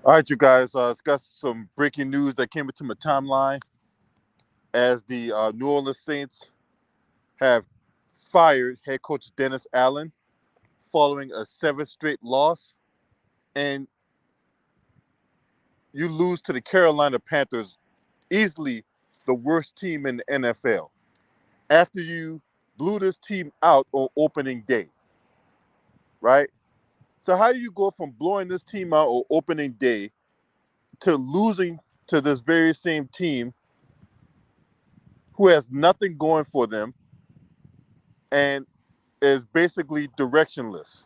All right, you guys. It's got some breaking news that came into my timeline as the New Orleans Saints have fired head coach Dennis Allen following a seventh straight loss, and you lose to the Carolina Panthers, easily the worst team in the NFL. After you blew this team out on opening day, right? So how do you go from blowing this team out on opening day to losing to this very same team who has nothing going for them and is basically directionless?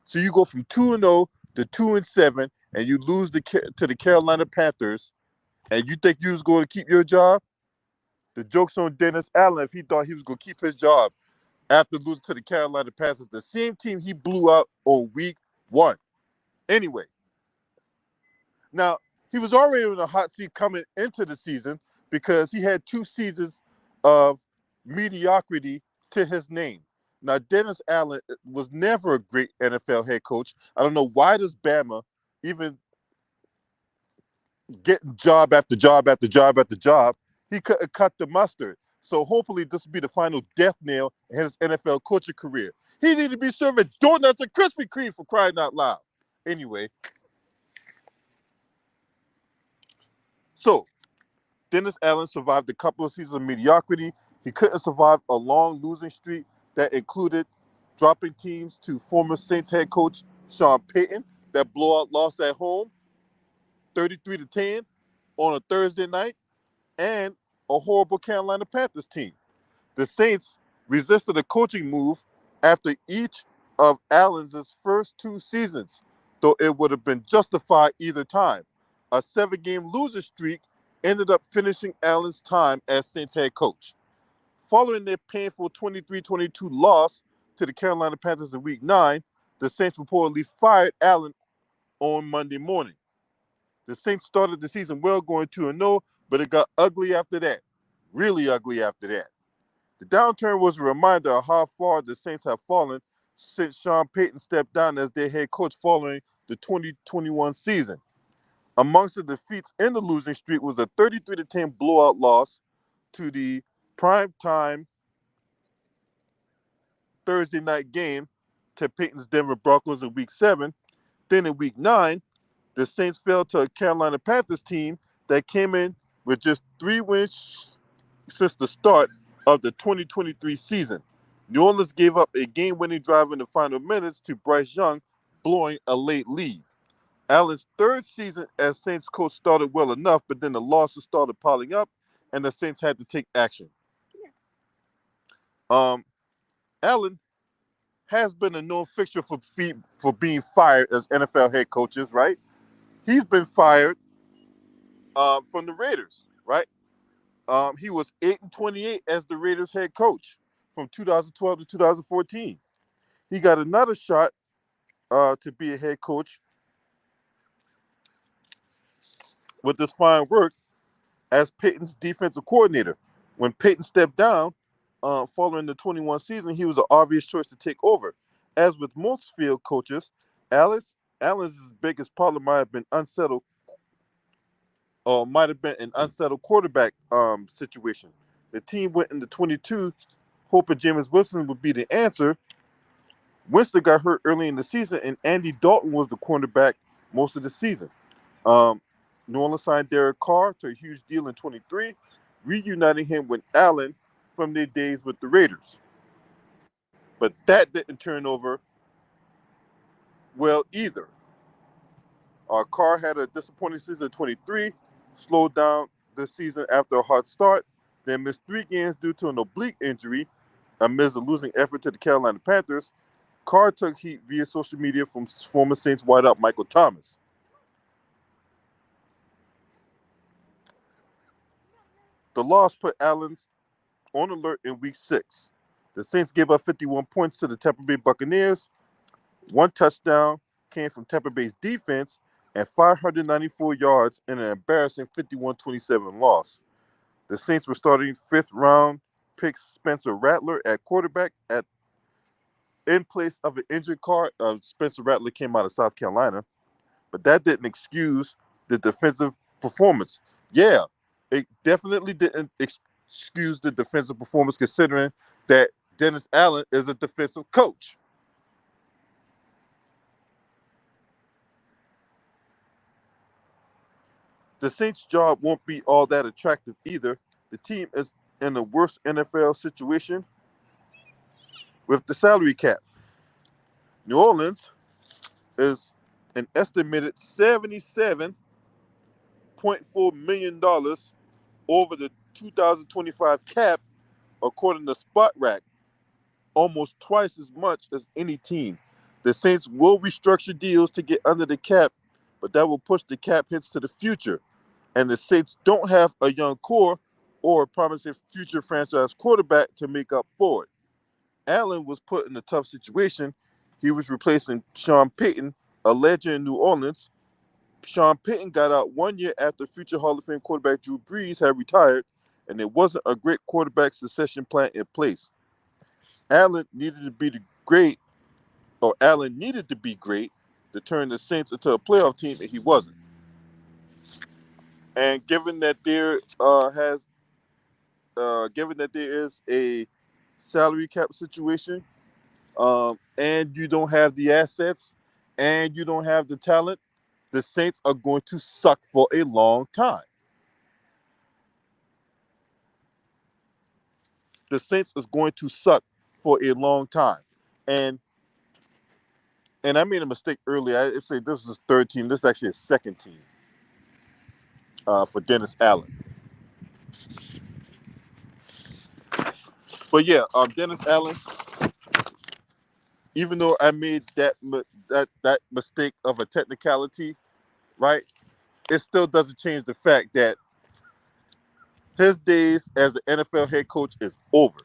So you go from 2-0 to 2-7, and you lose to the Carolina Panthers, and you think you was going to keep your job? The joke's on Dennis Allen if he thought he was going to keep his job after losing to the Carolina Panthers, the same team he blew out on week one. Anyway, now he was already in a hot seat coming into the season because he had 2 seasons of mediocrity to his name. Now, Dennis Allen was never a great NFL head coach. I don't know why does Bama even getting job after job after job after job. He couldn't cut the mustard. So hopefully this will be the final death nail in his NFL coaching career. He needed to be serving donuts and Krispy Kreme for crying out loud. Anyway, so Dennis Allen survived a couple of seasons of mediocrity. He couldn't survive a long losing streak that included dropping teams to former Saints head coach Sean Payton. That blowout loss at home, 33-10 on a Thursday night, and a horrible Carolina Panthers team. The Saints resisted a coaching move after each of Allen's first 2 seasons, though it would have been justified either time. A 7-game losing streak ended up finishing Allen's time as Saints head coach. Following their painful 23-22 loss to the Carolina Panthers in Week 9, the Saints reportedly fired Allen on Monday morning. The Saints started the season well, going 2-0, but it got ugly after that. Really ugly after that. The downturn was a reminder of how far the Saints have fallen since Sean Payton stepped down as their head coach following the 2021 season. Amongst the defeats in the losing streak was a 33-10 blowout loss to the primetime Thursday night game to Payton's Denver Broncos in Week 7. Then in Week 9, the Saints fell to a Carolina Panthers team that came in with just 3 wins since the start of the 2023 season. New Orleans gave up a game-winning drive in the final minutes to Bryce Young, blowing a late lead. Allen's third season as Saints coach started well enough, but then the losses started piling up, and the Saints had to take action. Allen has been a known fixture for being fired as NFL head coaches, right? He's been fired from the Raiders, right? He was 8-28 as the Raiders head coach from 2012 to 2014. He got another shot to be a head coach with this fine work as Payton's defensive coordinator. When Payton stepped down following the 21 season, he was an obvious choice to take over. As with most field coaches, Allen's biggest problem might have been an unsettled quarterback situation. The team went into 22 hoping Jameis Winston would be the answer. Winston got hurt early in the season, and Andy Dalton was the cornerback most of the season. New Orleans signed Derek Carr to a huge deal in 23, reuniting him with Allen from their days with the Raiders. But that didn't turn over well either. Carr had a disappointing season in 23, slowed down this season after a hot start, then missed 3 games due to an oblique injury amidst a losing effort to the Carolina Panthers. Carr took heat via social media from former Saints wideout Michael Thomas. The loss put Allen on alert in Week 6. The Saints gave up 51 points to the Tampa Bay Buccaneers. 1 touchdown came from Tampa Bay's defense and 594 yards in an embarrassing 51-27 loss. The Saints were starting 5th-round pick Spencer Rattler at quarterback in place of an injured Carr. Spencer Rattler came out of South Carolina. but that didn't excuse the defensive performance. Yeah, it definitely didn't excuse the defensive performance, considering that Dennis Allen is a defensive coach. The Saints' job won't be all that attractive either. The team is in the worst NFL situation with the salary cap. New Orleans is an estimated $77.4 million over the 2025 cap, according to SpotRack, almost twice as much as any team. The Saints will restructure deals to get under the cap, but that will push the cap hits to the future. And the Saints don't have a young core or a promising future franchise quarterback to make up for it. Allen was put in a tough situation. He was replacing Sean Payton, a legend in New Orleans. Sean Payton got out 1 year after future Hall of Fame quarterback Drew Brees had retired, and there wasn't a great quarterback succession plan in place. Allen needed to be great, or Allen needed to be great to turn the Saints into a playoff team, and he wasn't. And given that there is a salary cap situation, and you don't have the assets, and you don't have the talent, the Saints are going to suck for a long time. The Saints is going to suck for a long time. And I made a mistake earlier. I say this is his third team. This is actually his second team for Dennis Allen. But yeah, Dennis Allen, even though I made that mistake of a technicality, right, it still doesn't change the fact that his days as an NFL head coach is over.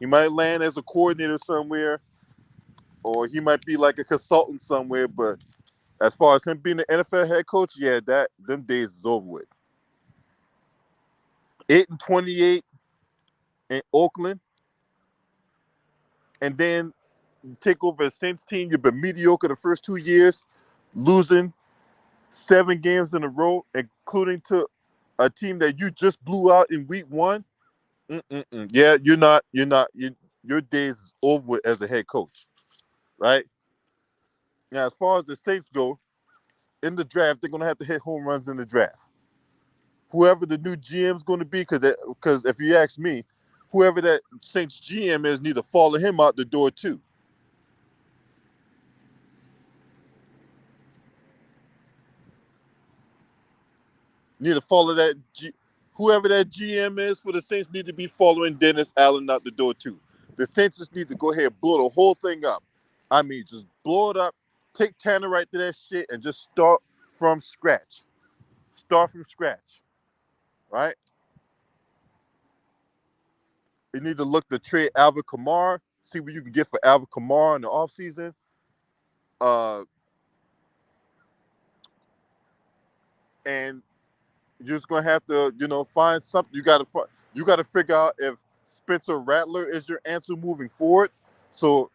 He might land as a coordinator somewhere, or he might be like a consultant somewhere, but as far as him being an NFL head coach, yeah, that them days is over with. 8-28 in Oakland, and then you take over a Saints team. You've been mediocre the first 2 years, losing 7 games in a row, including to a team that you just blew out in week 1. Yeah, your days is over with as a head coach, right? Now, as far as the Saints go, in the draft, they're gonna have to hit home runs in the draft. Whoever the new GM is going to be, because if you ask me, whoever that Saints GM is, need to follow him out the door too. Need to follow whoever that GM is for the Saints need to be following Dennis Allen out the door too. The Saints just need to go ahead and blow the whole thing up. I mean, just blow it up. Take Tanner right to that shit and just start from scratch. Start from scratch, right? You need to look to trade Alvin Kamara, see what you can get for Alvin Kamara in the offseason. And you're just gonna have to, find something. You gotta figure out if Spencer Rattler is your answer moving forward. So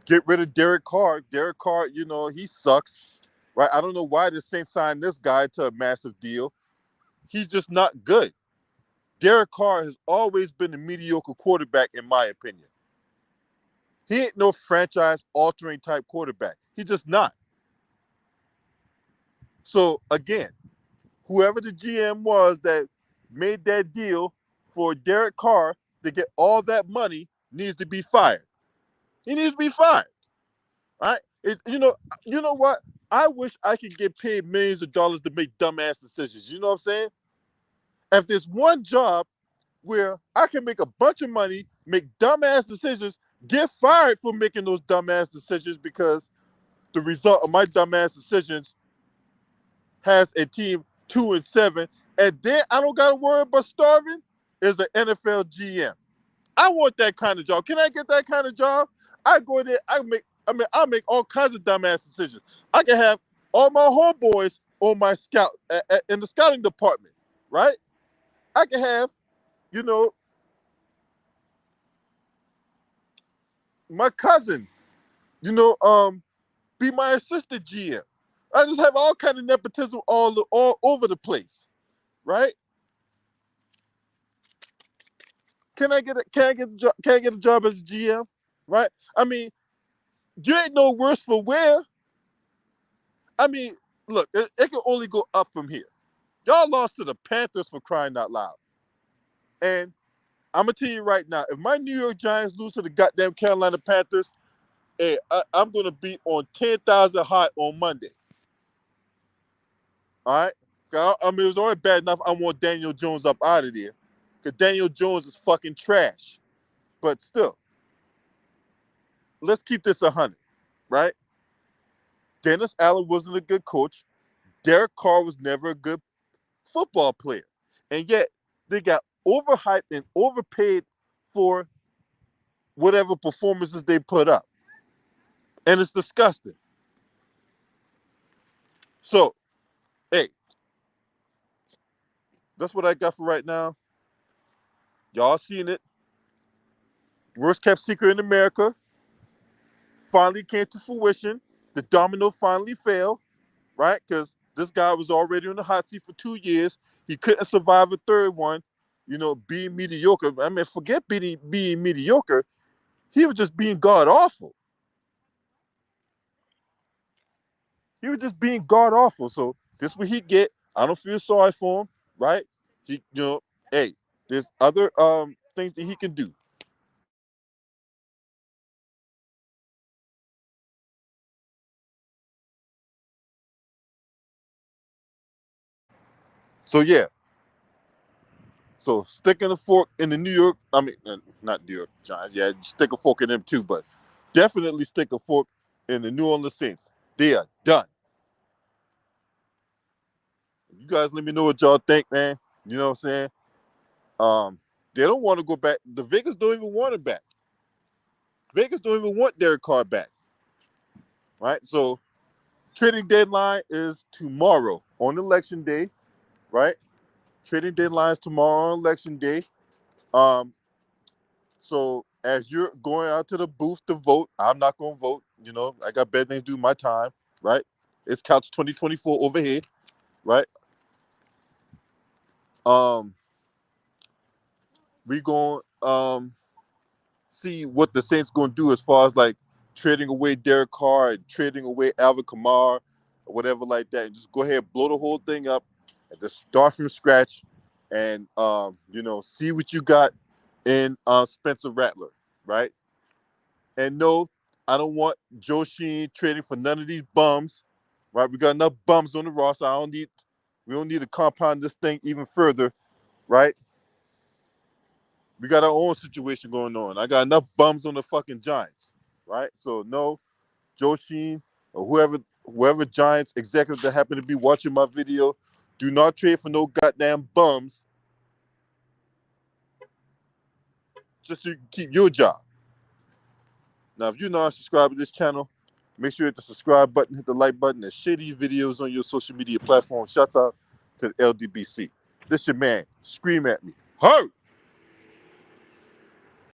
get rid of Derek Carr. Derek Carr, he sucks, right? I don't know why the Saints signed this guy to a massive deal. He's just not good. Derek Carr has always been a mediocre quarterback, in my opinion. He ain't no franchise-altering type quarterback. He's just not. So again, whoever the GM was that made that deal for Derek Carr to get all that money needs to be fired. He needs to be fired, right? You know what? I wish I could get paid millions of dollars to make dumbass decisions. You know what I'm saying? If there's one job where I can make a bunch of money, make dumbass decisions, get fired for making those dumbass decisions because the result of my dumbass decisions has a team 2-7, and then I don't got to worry about starving, is an NFL GM. I want that kind of job. Can I get that kind of job? I go there. I'll make all kinds of dumbass decisions. I can have all my homeboys on my scout in the scouting department, right? I can have, you know, my cousin, you know, be my assistant GM. I just have all kind of nepotism all over the place, right? Can I get a job as a GM? Right? I mean, you ain't no worse for wear. I mean, look, it can only go up from here. Y'all lost to the Panthers for crying out loud. And I'm gonna tell you right now, if my New York Giants lose to the goddamn Carolina Panthers, hey, I'm gonna be on 10,000 hot on Monday. All right. I mean, it was already bad enough. I want Daniel Jones up out of there, because Daniel Jones is fucking trash. But still, let's keep this 100, right? Dennis Allen wasn't a good coach. Derek Carr was never a good football player, and yet they got overhyped and overpaid for whatever performances they put up, and it's disgusting. So, hey, that's what I got for right now. Y'all seen it. Worst kept secret in America finally came to fruition. The domino finally fell, right? Because this guy was already on the hot seat for 2 years. He couldn't survive a third one, being mediocre. I mean, forget being mediocre. He was just being god awful. He was just being god awful. So this what he get. I don't feel sorry for him, right? He, hey, there's other things that he can do. So yeah. So sticking a fork in the New York, I mean, not New York Giants. Yeah, stick a fork in them too, but definitely stick a fork in the New Orleans Saints. They are done. You guys let me know what y'all think, man. You know what I'm saying? They don't want to go back. The Vegas don't even want it back. Vegas don't even want Derek Carr back. Right? So trading deadline is tomorrow on election day, right? Trading deadline is tomorrow on election day. Um, so as you're going out to the booth to vote, I'm not gonna vote. I got better things to do my time, right? It's Couch 2024 over here, right? Um, we going see what the Saints gonna do as far as like trading away Derek Carr and trading away Alvin Kamara or whatever like that. And just go ahead, blow the whole thing up, and just start from scratch, and see what you got in Spencer Rattler, right? And no, I don't want Joe Sheen trading for none of these bums, right? We got enough bums on the roster. We don't need to compound this thing even further, right? We got our own situation going on. I got enough bums on the fucking Giants, right? So no, Joe Sheen or whoever Giants executive that happen to be watching my video, do not trade for no goddamn bums just so you can keep your job. Now, if you're not subscribed to this channel, make sure you hit the subscribe button, hit the like button, and share these videos on your social media platform. Shouts out to the LDBC. This your man. Scream at me. Hurt!